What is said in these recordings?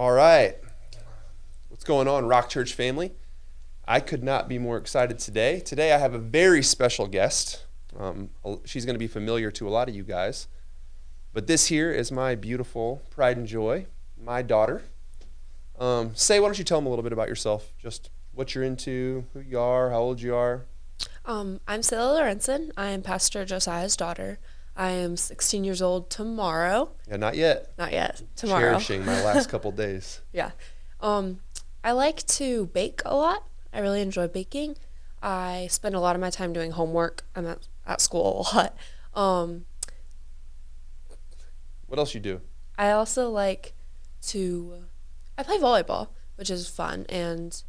All right. What's going on, Rock Church family? I could not be more excited today. Today I have a very special guest. She's going to be familiar to a lot of you guys. But this here is my beautiful pride and joy, my daughter. Why don't you tell them a little bit about yourself? Just what you're into, who you are, how old you are. I'm Selah Lorentzen. I am Pastor Josiah's daughter. I am 16 years old tomorrow. Yeah, not yet. Not yet. Tomorrow. Cherishing my last couple days. Yeah. I like to bake a lot. I really enjoy baking. I spend a lot of my time doing homework. I'm at school a lot. What else you do? I also like to I play volleyball, which is fun, and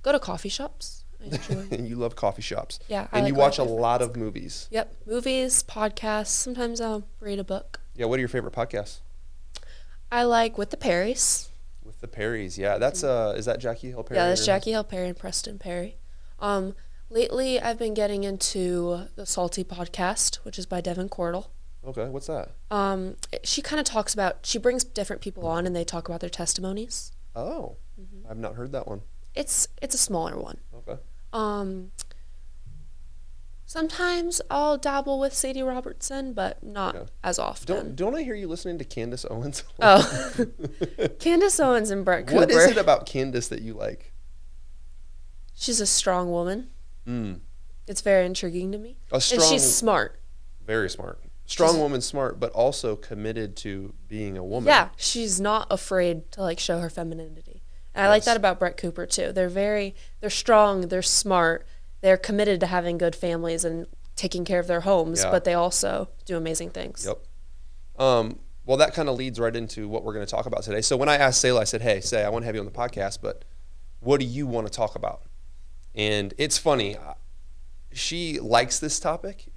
go to coffee shops. I enjoy. And you love coffee shops. Yeah. And you watch a lot of movies. Yep. Movies, podcasts. Sometimes I'll read a book. Yeah, what are your favorite podcasts? I like With the Perrys. With the Perrys, yeah. That's is that Jackie Hill Perry? Yeah, that's Jackie Hill Perry and Preston Perry. Lately I've been getting into the Salty podcast, which is by Devin Cordell. Okay, what's that? She kind of talks about, she brings different people on and they talk about their testimonies. Oh, I've not heard that one. It's a smaller one. Okay. Sometimes I'll dabble with Sadie Robertson, but not as often. Don't I hear you listening to Candace Owens? Oh, Candace Owens and Brett Cooper. What is it about Candace that you like? She's a strong woman. It's very intriguing to me. And she's smart. Very smart. Strong woman, smart, but also committed to being a woman. Yeah, she's not afraid to show her femininity. And I like that about Brett Cooper too. They're strong, they're smart, they're committed to having good families and taking care of their homes, but they also do amazing things. Yep. Well, that kind of leads right into what we're going to talk about today. So when I asked Selah, I said, hey, I want to have you on the podcast, but what do you want to talk about? And it's funny. She likes this topic.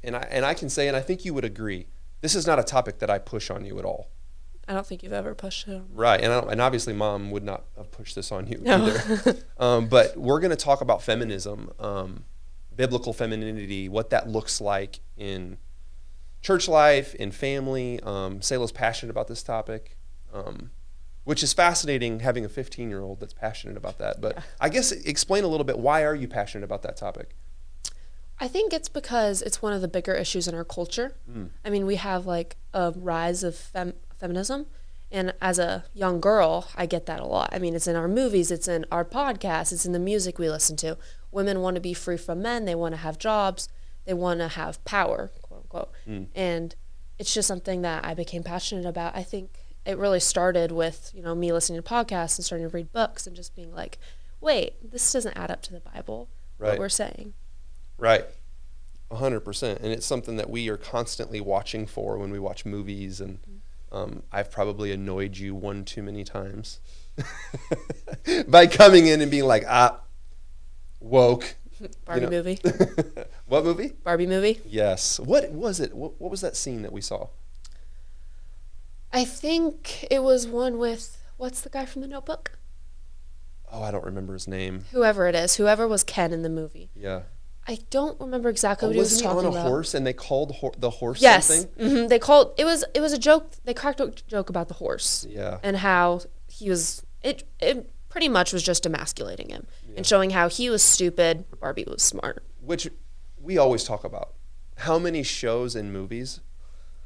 And I can say, and I think you would agree, this is not a topic that I push on you at all. I don't think you've ever pushed it on me. Right, and obviously Mom would not have pushed this on you either. But we're going to talk about feminism, biblical femininity, what that looks like in church life, in family. Selah's passionate about this topic, which is fascinating, having a 15-year-old that's passionate about that. But I guess explain a little bit, why are you passionate about that topic? I think it's because it's one of the bigger issues in our culture. I mean, we have a rise of feminism, and as a young girl, I get that a lot. I mean, it's in our movies, it's in our podcasts, it's in the music we listen to. Women want to be free from men, they want to have jobs, they want to have power, quote unquote. And it's just something that I became passionate about. I think it really started with, me listening to podcasts and starting to read books and just being like, wait, this doesn't add up to the Bible, what we're saying. Right. 100%. And it's something that we are constantly watching for when we watch movies. And I've probably annoyed you one too many times by coming in and being like, woke. Barbie movie. What movie? Barbie movie. Yes. What was it? What was that scene that we saw? I think it was one with, what's the guy from The Notebook? Oh, I don't remember his name. Whoever it is. Whoever was Ken in the movie. Yeah. I don't remember exactly what he was talking about. Wasn't he on a horse and they called the horse something? Yes. They called, it was a joke, they cracked a joke about the horse. Yeah. And how he was, it pretty much was just emasculating him and showing how he was stupid, Barbie was smart. Which we always talk about. How many shows and movies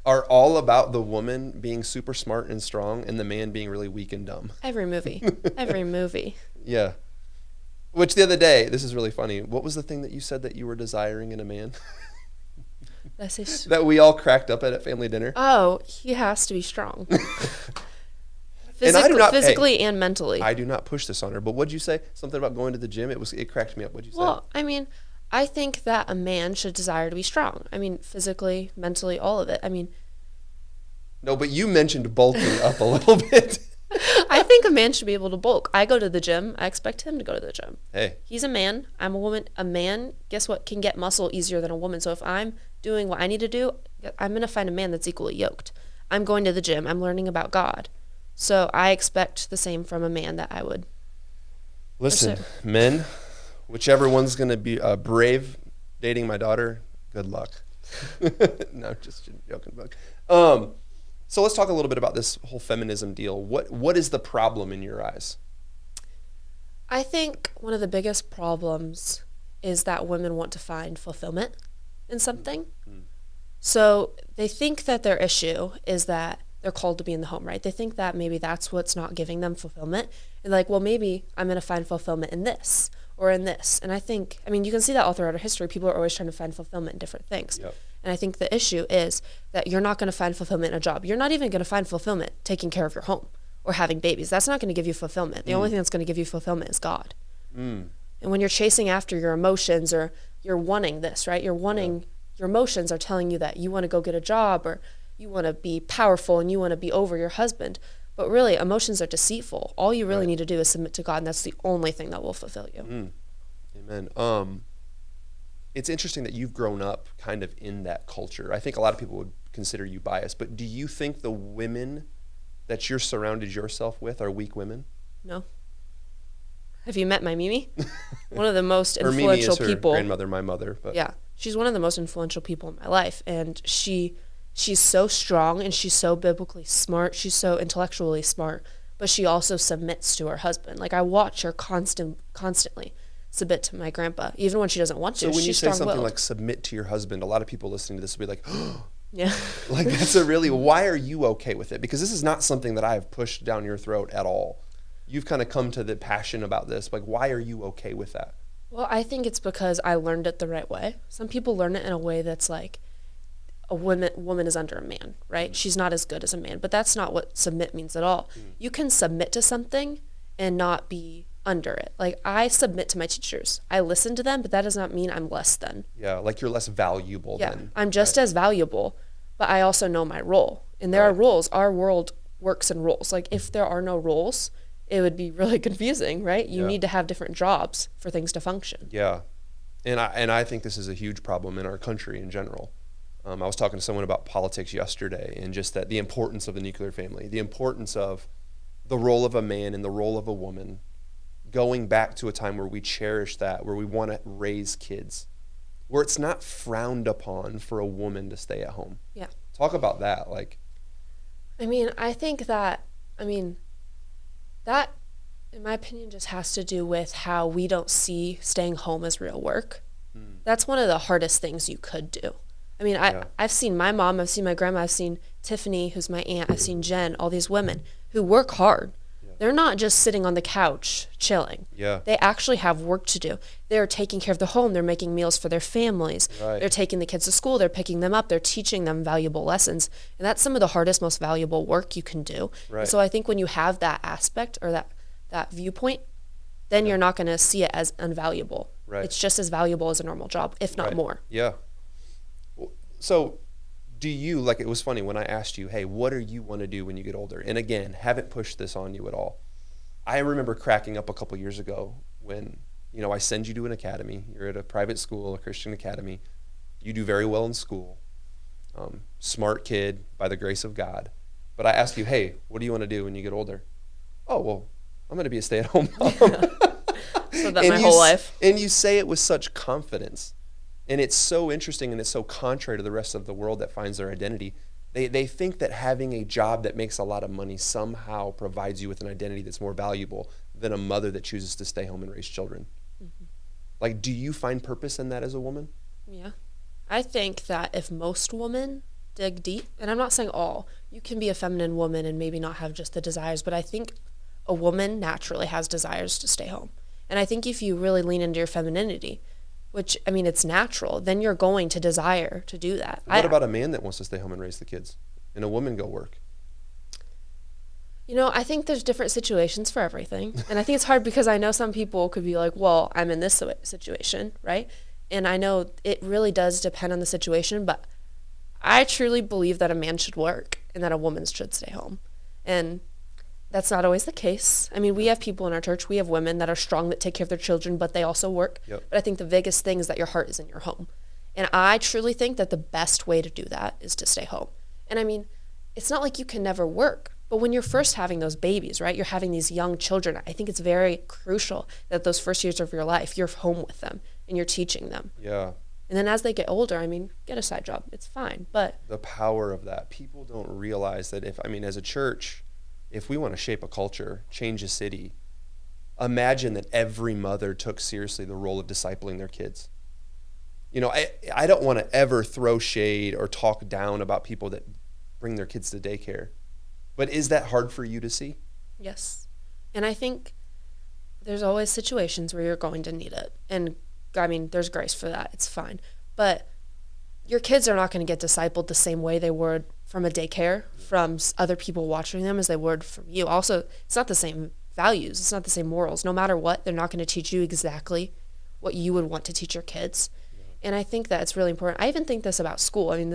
are all about the woman being super smart and strong and the man being really weak and dumb? Every movie. Every movie. Yeah. Which the other day, this is really funny. What was the thing that you said that you were desiring in a man? That we all cracked up at family dinner? Oh, he has to be strong. Physically and mentally. I do not push this on her. But what'd you say? Something about going to the gym? It cracked me up. What'd you say? Well, I mean, I think that a man should desire to be strong. I mean, physically, mentally, all of it. I mean. No, but you mentioned bulking up a little bit. I think a man should be able to bulk. I go to the gym. I expect him to go to the gym. Hey. He's a man. I'm a woman. A man, guess what, can get muscle easier than a woman. So if I'm doing what I need to do, I'm going to find a man that's equally yoked. I'm going to the gym. I'm learning about God. So I expect the same from a man that I would. Listen, men, whichever one's going to be brave dating my daughter, good luck. No, just joking, Buck. So let's talk a little bit about this whole feminism deal. What is the problem in your eyes? I think one of the biggest problems is that women want to find fulfillment in something. Mm-hmm. So they think that their issue is that they're called to be in the home, right? They think that maybe that's what's not giving them fulfillment. And like, well, maybe I'm going to find fulfillment in this or in this. And I think, I mean, you can see that all throughout our history. People are always trying to find fulfillment in different things. Yep. And I think the issue is that you're not going to find fulfillment in a job. You're not even going to find fulfillment taking care of your home or having babies. That's not going to give you fulfillment. The only thing that's going to give you fulfillment is God. And when you're chasing after your emotions or you're wanting this, right? You're wanting, your emotions are telling you that you want to go get a job or you want to be powerful and you want to be over your husband. But really, emotions are deceitful. All you really need to do is submit to God, and that's the only thing that will fulfill you. Amen. It's interesting that you've grown up kind of in that culture. I think a lot of people would consider you biased, but do you think the women that you're surrounded yourself with are weak women? No. Have you met my Mimi? One of the most her influential Mimi is her people. Grandmother, my mother. But. Yeah, she's one of the most influential people in my life, and she's so strong and she's so biblically smart. She's so intellectually smart, but she also submits to her husband. Like I watch her constantly submit to my grandpa, even when she doesn't want to. So when she's you say something strong-willed. like submit to your husband, a lot of people listening to this will be like, oh, yeah. Like that's a really, why are you okay with it? Because this is not something that I have pushed down your throat at all. You've kind of come to the passion about this. Like, why are you okay with that? Well, I think it's because I learned it the right way. Some people learn it in a way that's like a woman is under a man, right? She's not as good as a man, but that's not what submit means at all. You can submit to something and not be under it. Like I submit to my teachers. I listen to them, but that does not mean I'm less than. Yeah, like you're less valuable yeah, than. I'm just as valuable, but I also know my role. And there are rules. Our world works in roles. Like if there are no roles, it would be really confusing, right? You need to have different jobs for things to function. Yeah. And I think this is a huge problem in our country in general. I was talking to someone about politics yesterday and just that the importance of the nuclear family, the importance of the role of a man and the role of a woman, going back to a time where we cherish that, where we want to raise kids, where it's not frowned upon for a woman to stay at home. Yeah. Talk about that. Like, I mean, I think that, that, in my opinion, just has to do with how we don't see staying home as real work. That's one of the hardest things you could do. I mean, I've seen my mom, I've seen my grandma, I've seen Tiffany, who's my aunt, I've seen Jen, all these women who work hard. Yeah. They're not just sitting on the couch chilling. Yeah. They actually have work to do. They're taking care of the home. They're making meals for their families. Right. They're taking the kids to school. They're picking them up. They're teaching them valuable lessons. And that's some of the hardest, most valuable work you can do. Right. And so I think when you have that aspect or that viewpoint, then you're not going to see it as invaluable. Right. It's just as valuable as a normal job, if not more. Yeah. So do you, like it was funny when I asked you, hey, what do you want to do when you get older? And again, haven't pushed this on you at all. I remember cracking up a couple years ago when, I send you to an academy. You're at a private school, a Christian academy. You do very well in school. Smart kid by the grace of God. But I asked you, hey, what do you want to do when you get older? Oh, well, I'm going to be a stay-at-home mom. So that my whole life. And you say it with such confidence. And it's so interesting and it's so contrary to the rest of the world that finds their identity. They think that having a job that makes a lot of money somehow provides you with an identity that's more valuable than a mother that chooses to stay home and raise children. Mm-hmm. Like, do you find purpose in that as a woman? Yeah. I think that if most women dig deep, and I'm not saying all, you can be a feminine woman and maybe not have just the desires, but I think a woman naturally has desires to stay home. And I think if you really lean into your femininity, which, it's natural, then you're going to desire to do that. What about a man that wants to stay home and raise the kids and a woman go work? I think there's different situations for everything. And I think it's hard because I know some people could be like, well, I'm in this situation, right? And I know it really does depend on the situation, but I truly believe that a man should work and that a woman should stay home. And that's not always the case. We have people in our church, we have women that are strong that take care of their children, but they also work. Yep. But I think the biggest thing is that your heart is in your home. And I truly think that the best way to do that is to stay home. And it's not like you can never work, but when you're first having those babies, right, you're having these young children, I think it's very crucial that those first years of your life, you're home with them and you're teaching them. Yeah. And then as they get older, I mean, get a side job. It's fine. But the power of that, people don't realize that as a church, if we want to shape a culture, change a city, imagine that every mother took seriously the role of discipling their kids. I don't want to ever throw shade or talk down about people that bring their kids to daycare. But is that hard for you to see? yes. And I think there's always situations where you're going to need it. And I mean, there's grace for that. It's fine. But your kids are not going to get discipled the same way they would from a daycare, from other people watching them as they would from you. Also, it's not the same values. It's not the same morals. No matter what, they're not going to teach you exactly what you would want to teach your kids. And I think that it's really important. I even think this about school. I mean,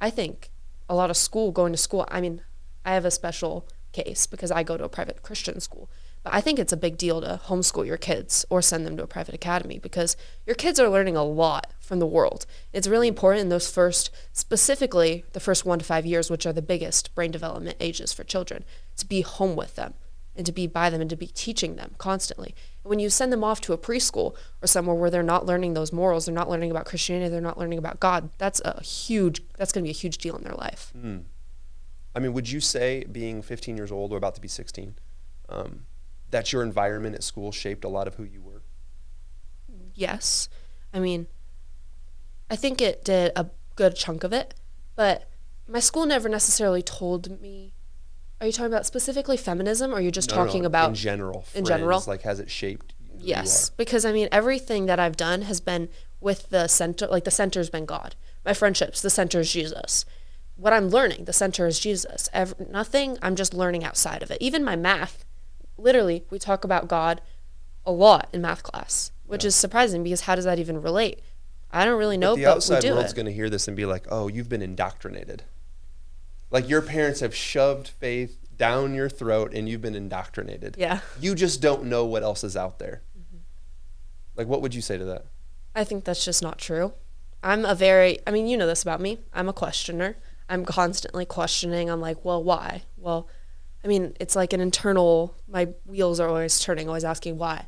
I think a lot of going to school, I mean, I have a special case because I go to a private Christian school. But I think it's a big deal to homeschool your kids or send them to a private academy because your kids are learning a lot from the world. It's really important in specifically the first 1 to 5 years, which are the biggest brain development ages for children, to be home with them and to be by them and to be teaching them constantly. And when you send them off to a preschool or somewhere where they're not learning those morals, they're not learning about Christianity, they're not learning about God, that's going to be a huge deal in their life. I mean, would you say being 15 years old or about to be 16, that your environment at school shaped a lot of who you were? Yes. I mean, I think it did a good chunk of it, but my school never necessarily told me. Are you talking about specifically feminism, or are you just talking about in general? In general, like, has it shaped who yes, you are? because I mean, everything that I've done has been with the center. Like the center's been God. My friendships, the center is Jesus. What I'm learning, the center is Jesus. Nothing. I'm just learning outside of it. Even my math. Literally, we talk about God a lot in math class, which is surprising because how does that even relate? I don't really know, but the outside we do world's it. going to hear this and be like, oh, you've been indoctrinated. Like your parents have shoved faith down your throat and you've been indoctrinated. Yeah. You just don't know what else is out there. Like, what would you say to that? I think that's just not true. I mean, you know this about me. I'm a questioner. I'm constantly questioning. I'm like, well, why? Well, I mean, it's like my wheels are always turning, always asking why.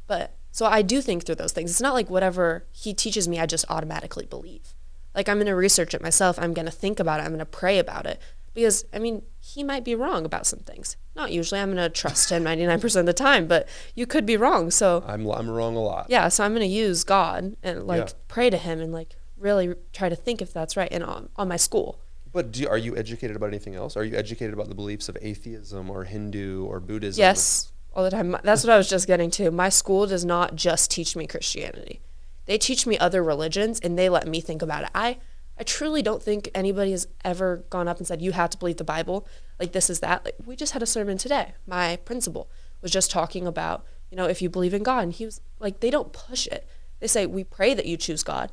But so I do think through those things. It's not like whatever he teaches me, I just automatically believe. Like I'm going to research it myself. I'm going to think about it. I'm going to pray about it. Because, I mean, he might be wrong about some things. Not usually. I'm going to trust him 99% of the time, but you could be wrong. So I'm wrong a lot. Yeah, so I'm going to use God and pray to him and like really try to think if that's right and on my school. But are you educated about anything else? Are you educated about the beliefs of atheism or Hindu or Buddhism? Yes, all the time. That's what I was just getting to. My school does not just teach me Christianity. They teach me other religions, and they let me think about it. I truly don't think anybody has ever gone up and said, you have to believe the Bible. Like, this is that. Like, we just had a sermon today. My principal was just talking about, if you believe in God. And he was like, they don't push it. They say, we pray that you choose God,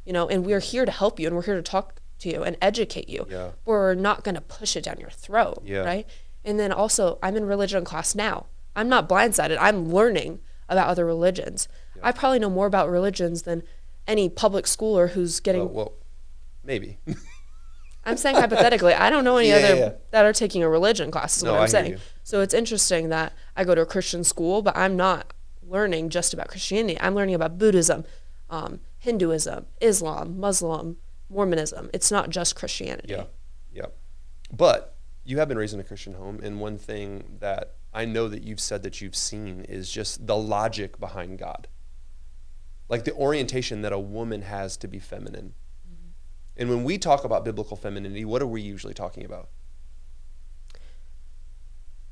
and we're here to help you, and we're here to talk to you and educate you. Yeah. We're not going to push it down your throat, right? And then also, I'm in religion class now. I'm not blindsided. I'm learning about other religions. Yeah. I probably know more about religions than any public schooler who's getting... Well, maybe. I'm saying hypothetically. I don't know any that are taking a religion class is what I'm saying. So it's interesting that I go to a Christian school, but I'm not learning just about Christianity. I'm learning about Buddhism, Hinduism, Islam, Muslim, Mormonism. It's not just Christianity. Yeah. But you have been raised in a Christian home, and one thing that I know that you've said that you've seen is just the logic behind God. Like the orientation that a woman has to be feminine. Mm-hmm. And when we talk about biblical femininity, what are we usually talking about?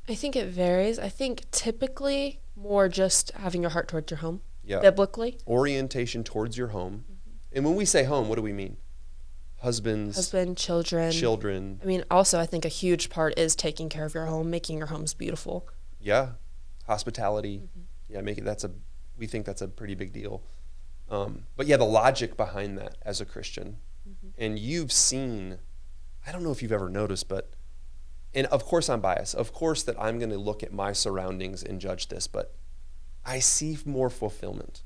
I think it varies. I think typically more just having your heart towards your home, biblically. Orientation towards your home. Mm-hmm. And when we say home, what do we mean? Husband, children. I mean, also, I think a huge part is taking care of your home, making your homes beautiful. Yeah, hospitality. Mm-hmm. Yeah, we think that's a pretty big deal. But yeah, the logic behind that as a Christian. Mm-hmm. And you've seen, I don't know if you've ever noticed, and of course I'm biased. Of course that I'm going to look at my surroundings and judge this, but I see more fulfillment.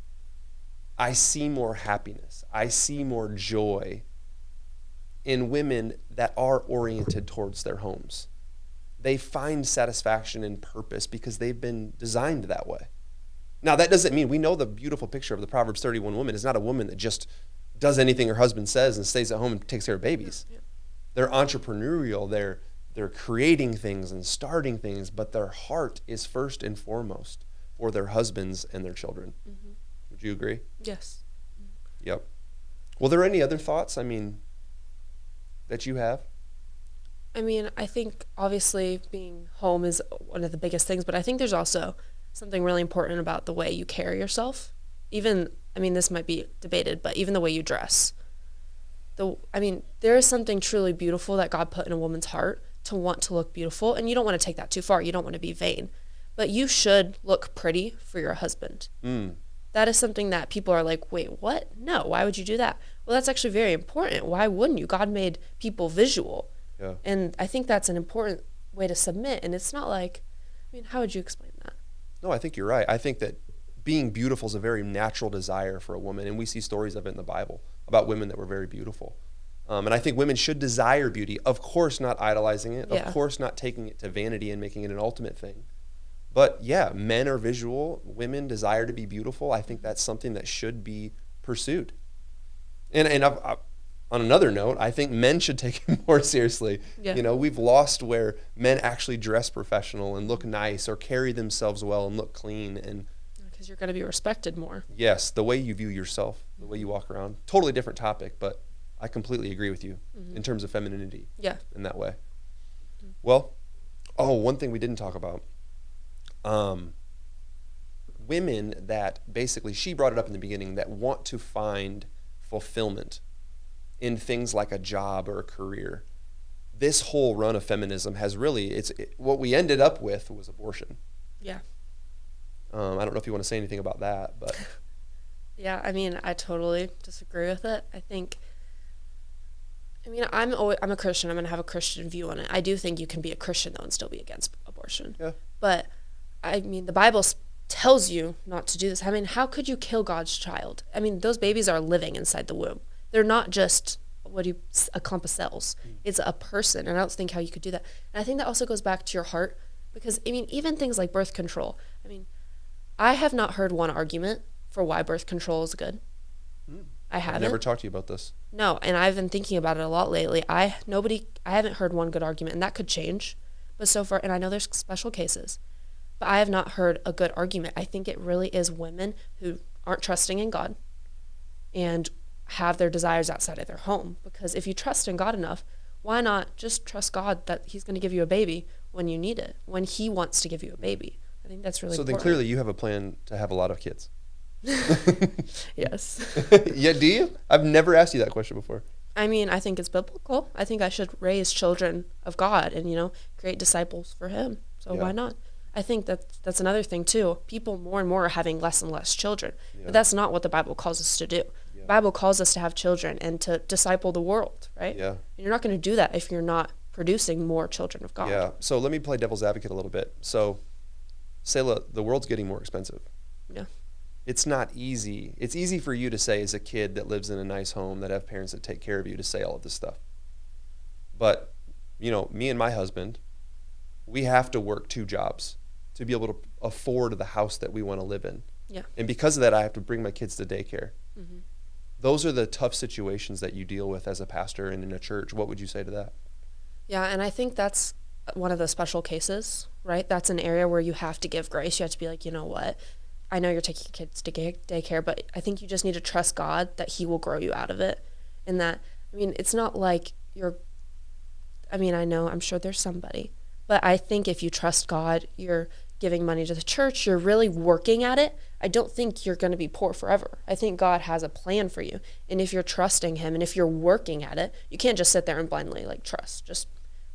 I see more happiness. I see more joy in women that are oriented towards their homes. They find satisfaction and purpose because they've been designed that way. Now, that doesn't mean we know the beautiful picture of the Proverbs 31 woman is not a woman that just does anything her husband says and stays at home and takes care of babies. Yeah. They're entrepreneurial. They're creating things and starting things, but their heart is first and foremost for their husbands and their children. Mm-hmm. Would you agree? Yes. Yep. Well, there any other thoughts, that you have? I think obviously being home is one of the biggest things, but I think there's also something really important about the way you carry yourself. Even, this might be debated, but even the way you dress. There is something truly beautiful that God put in a woman's heart to want to look beautiful, and you don't want to take that too far. You don't want to be vain, but you should look pretty for your husband. That is something that people are like, wait, what? No, why would you do that? Well, that's actually very important. Why wouldn't you? God made people visual. Yeah. And I think that's an important way to submit. And it's not like, how would you explain that? No, I think you're right. I think that being beautiful is a very natural desire for a woman. And we see stories of it in the Bible about women that were very beautiful. And I think women should desire beauty. Of course, not idolizing it. Yeah. Of course, not taking it to vanity and making it an ultimate thing. But yeah, men are visual. Women desire to be beautiful. I think that's something that should be pursued. And on another note, I think men should take it more seriously. Yeah. We've lost where men actually dress professional and look nice or carry themselves well and look clean. And because you're going to be respected more. Yes, the way you view yourself, the way you walk around. Totally different topic, but I completely agree with you in terms of femininity. Yeah. In that way. Well, one thing we didn't talk about. Women that basically, she brought it up in the beginning, that want to find fulfillment in things like a job or a career. This whole run of feminism has really, what we ended up with was abortion. Yeah. I don't know if you want to say anything about that, but. Yeah, I totally disagree with it. I think, I'm a Christian. I'm going to have a Christian view on it. I do think you can be a Christian, though, and still be against abortion. Yeah. But, the Bible tells you not to do this. How could you kill God's child? Those babies are living inside the womb. They're not just a clump of cells. It's a person, and I don't think how you could do that. And I think that also goes back to your heart, because, even things like birth control. I have not heard one argument for why birth control is good. I haven't. I've never talked to you about this. No, and I've been thinking about it a lot lately. I haven't heard one good argument, and that could change. But so far, and I know there's special cases, but I have not heard a good argument. I think it really is women who aren't trusting in God and have their desires outside of their home. Because if you trust in God enough, why not just trust God that he's going to give you a baby when you need it, when he wants to give you a baby? I think that's really important. So then clearly you have a plan to have a lot of kids. Yes. Yeah, do you? I've never asked you that question before. I think it's biblical. I think I should raise children of God and, create disciples for him. So why not? I think that's another thing too. People more and more are having less and less children. Yeah. But that's not what the Bible calls us to do. Yeah. The Bible calls us to have children and to disciple the world, right? Yeah. And you're not going to do that if you're not producing more children of God. Yeah. So let me play devil's advocate a little bit. So, Selah, the world's getting more expensive. Yeah. It's not easy. It's easy for you to say as a kid that lives in a nice home, that have parents that take care of you, to say all of this stuff. But, me and my husband, we have to work 2 jobs to be able to afford the house that we want to live in. Yeah. And because of that, I have to bring my kids to daycare. Mm-hmm. Those are the tough situations that you deal with as a pastor and in a church. What would you say to that? Yeah, and I think that's one of the special cases, right? That's an area where you have to give grace. You have to be like, you know what? I know you're taking kids to daycare, but I think you just need to trust God that he will grow you out of it. And that, it's not like I'm sure there's somebody, but I think if you trust God, you're giving money to the church, you're really working at it. I don't think you're going to be poor forever. I think God has a plan for you. And if you're trusting him and if you're working at it, you can't just sit there and blindly trust, just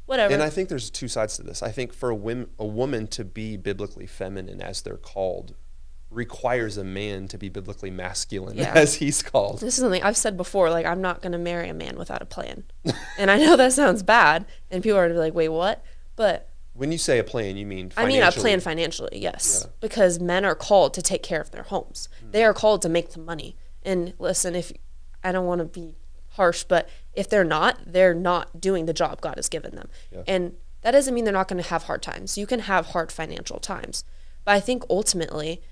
whatever. And I think there's 2 sides to this. I think for a woman to be biblically feminine as they're called requires a man to be biblically masculine, as he's called. This is something I've said before, I'm not going to marry a man without a plan. And I know that sounds bad, and people are going to be like, wait, what? But when you say a plan, you mean financially? I plan financially, yes. Yeah. Because men are called to take care of their homes. They are called to make the money. And listen, I don't want to be harsh, but if they're not doing the job God has given them. Yeah. And that doesn't mean they're not going to have hard times. You can have hard financial times. But I think ultimately,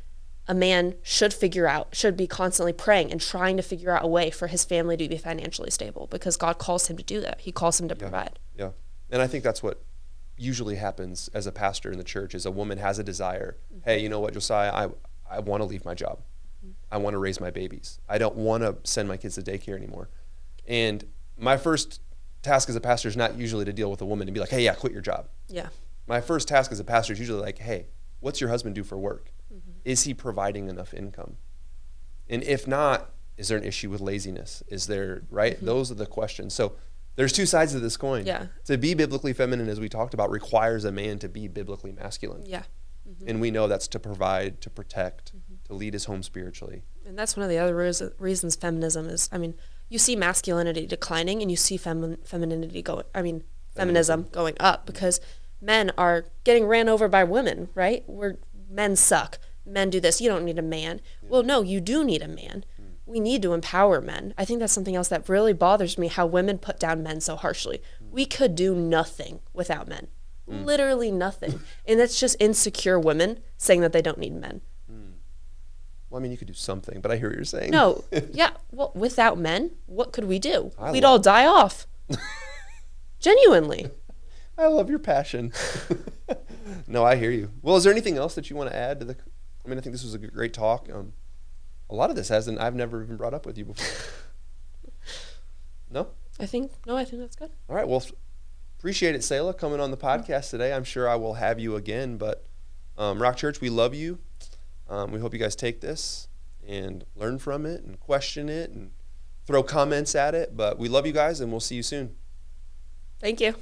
a man should be constantly praying and trying to figure out a way for his family to be financially stable, because God calls him to do that. He calls him to provide. Yeah. And I think that's what usually happens as a pastor in the church is a woman has a desire. Hey, you know what, Josiah, I want to leave my job. I want to raise my babies. I don't want to send my kids to daycare anymore. And my first task as a pastor is not usually to deal with a woman and be like, hey, yeah, quit your job. Yeah. My first task as a pastor is usually like, hey, what's your husband do for work? Is he providing enough income? And if not, is there an issue with laziness? Is there, right? Those are the questions. So there's two sides of this coin. Yeah. To be biblically feminine, as we talked about, requires a man to be biblically masculine. Yeah. And we know that's to provide, to protect, to lead his home spiritually. And that's one of the other reasons feminism is, I mean, you see masculinity declining and you see feminism going up, because men are getting ran over by women, right? Men suck. Men do this. You don't need a man. Yeah. Well, no, you do need a man. We need to empower men. I think that's something else that really bothers me, how women put down men so harshly. We could do nothing without men. Literally nothing. And that's just insecure women saying that they don't need men. Well, I mean, you could do something, but I hear what you're saying. No, yeah. Well, without men, what could we do? We'd all die off. Genuinely. I love your passion. No, I hear you. Well, is there anything else that you want to add to the? I mean, I think this was a great talk. A lot of this I've never even brought up with you before. No? I think that's good. All right. Well, appreciate it, Selah, coming on the podcast today. I'm sure I will have you again. But Rock Church, we love you. We hope you guys take this and learn from it and question it and throw comments at it. But we love you guys, and we'll see you soon. Thank you.